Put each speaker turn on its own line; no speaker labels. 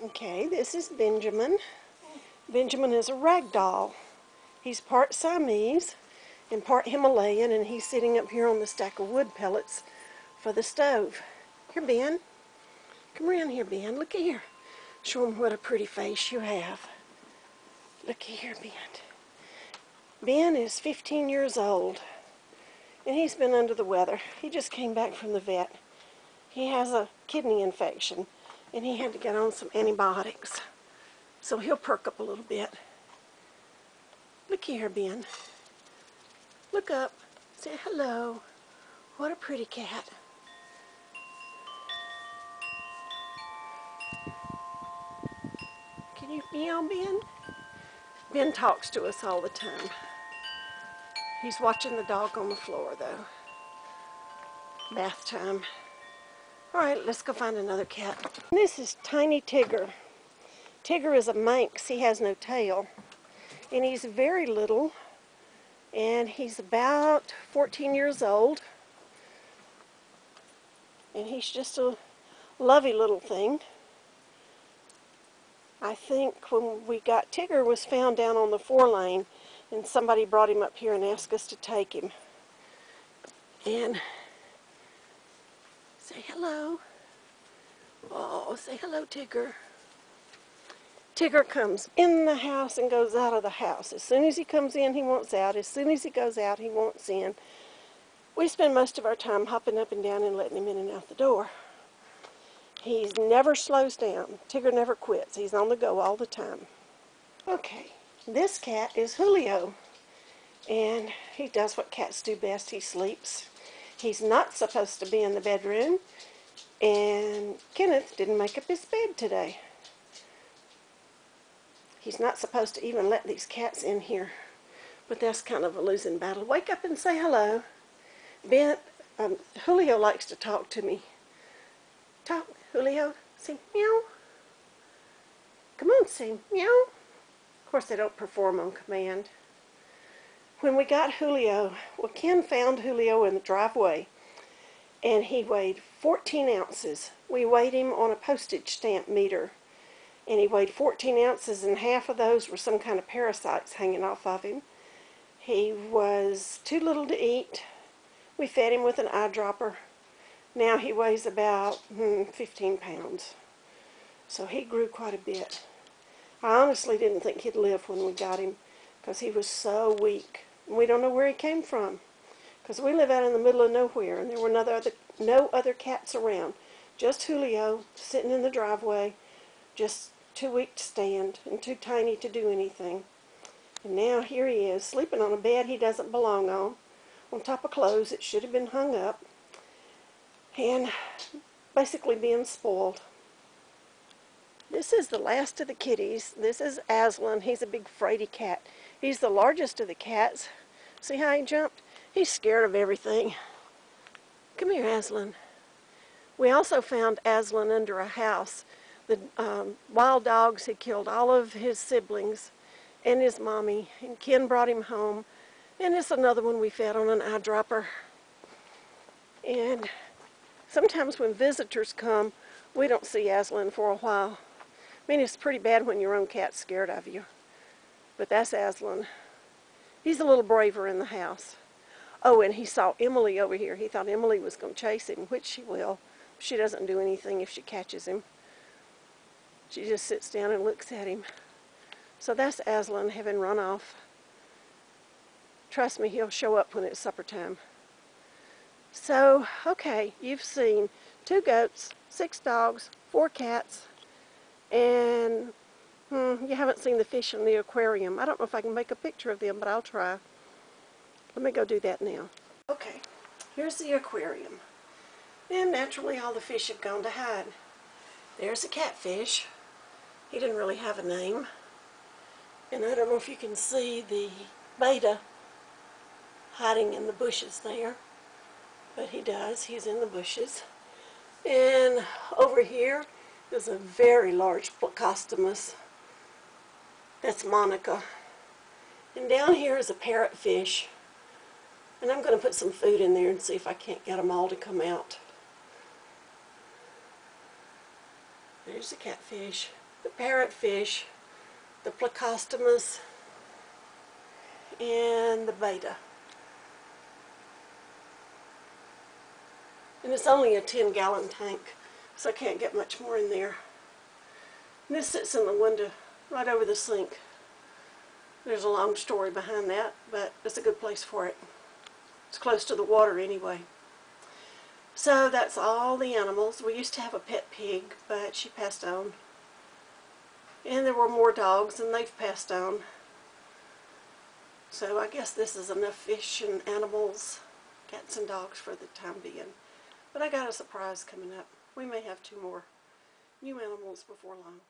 Okay, this is Benjamin. Benjamin is a rag doll. He's part Siamese and part Himalayan, and he's sitting up here on the stack of wood pellets for the stove. Here, Ben. Come around here, Ben. Look here. Show him what a pretty face you have. Look here, Ben. Ben is 15 years old, and he's been under the weather. He just came back from the vet. He has a kidney infection, and he had to get on some antibiotics. So he'll perk up a little bit. Look here, Ben. Look up. Say hello. What a pretty cat. Can you meow, Ben? Ben talks to us all the time. He's watching the dog on the floor, though. Bath time. All right, let's go find another cat. This is Tiny Tigger. Tigger is a Manx. He has no tail. And he's very little. And he's about 14 years old. And he's just a lovely little thing. I think when we got Tigger was found down on the 4-lane, and somebody brought him up here and asked us to take him. And say hello. Oh, say hello, Tigger. Tigger comes in the house and goes out of the house. As soon as he comes in, he wants out. As soon as he goes out, he wants in. We spend most of our time hopping up and down and letting him in and out the door. He never slows down. Tigger never quits. He's on the go all the time. Okay, this cat is Julio, and he does what cats do best. He sleeps. He's not supposed to be in the bedroom, and Kenneth didn't make up his bed today. He's not supposed to even let these cats in here, but that's kind of a losing battle. Wake up and say hello. Julio likes to talk to me. Talk, Julio. Say meow. Come on, say meow. Of course, they don't perform on command. When we got Julio, well, Ken found Julio in the driveway, and he weighed 14 ounces. We weighed him on a postage stamp meter, and he weighed 14 ounces, and half of those were some kind of parasites hanging off of him. He was too little to eat. We fed him with an eyedropper. Now he weighs about 15 pounds. So he grew quite a bit. I honestly didn't think he'd live when we got him, because he was so weak. We don't know where he came from, because we live out in the middle of nowhere, and there were no other cats around. Just Julio sitting in the driveway, just too weak to stand and too tiny to do anything. And now here he is, sleeping on a bed he doesn't belong on top of clothes that should have been hung up, and basically being spoiled. This is the last of the kitties. This is Aslan. He's a big fraidy cat. He's the largest of the cats. See how he jumped? He's scared of everything. Come here, Aslan. We also found Aslan under a house. The wild dogs had killed all of his siblings and his mommy, and Ken brought him home. And it's another one we fed on an eyedropper. And sometimes when visitors come, we don't see Aslan for a while. I mean, it's pretty bad when your own cat's scared of you. But that's Aslan. He's a little braver in the house. Oh, and he saw Emily over here. He thought Emily was going to chase him, which she will. She doesn't do anything if she catches him. She just sits down and looks at him. So that's Aslan having run off. Trust me, he'll show up when it's supper time. So, okay, you've seen 2 goats, 6 dogs, 4 cats, and you haven't seen the fish in the aquarium. I don't know if I can make a picture of them, but I'll try. Let me go do that now. Okay, here's the aquarium. And naturally all the fish have gone to hide. There's a catfish. He didn't really have a name. And I don't know if you can see the betta hiding in the bushes there. But he does. He's in the bushes. And over here is a very large Plecostomus. That's Monica. And down here is a parrotfish. And I'm going to put some food in there and see if I can't get them all to come out. There's the catfish. the parrotfish, the Plecostomus, and the betta. And it's only a 10-gallon tank, so I can't get much more in there. And this sits in the window right over the sink. There's a long story behind that, but it's a good place for it. It's close to the water anyway. So that's all the animals. We used to have a pet pig, but she passed on. And there were more dogs, and they've passed on. So I guess this is enough fish and animals, cats and dogs for the time being. But I got a surprise coming up. We may have 2 more new animals before long.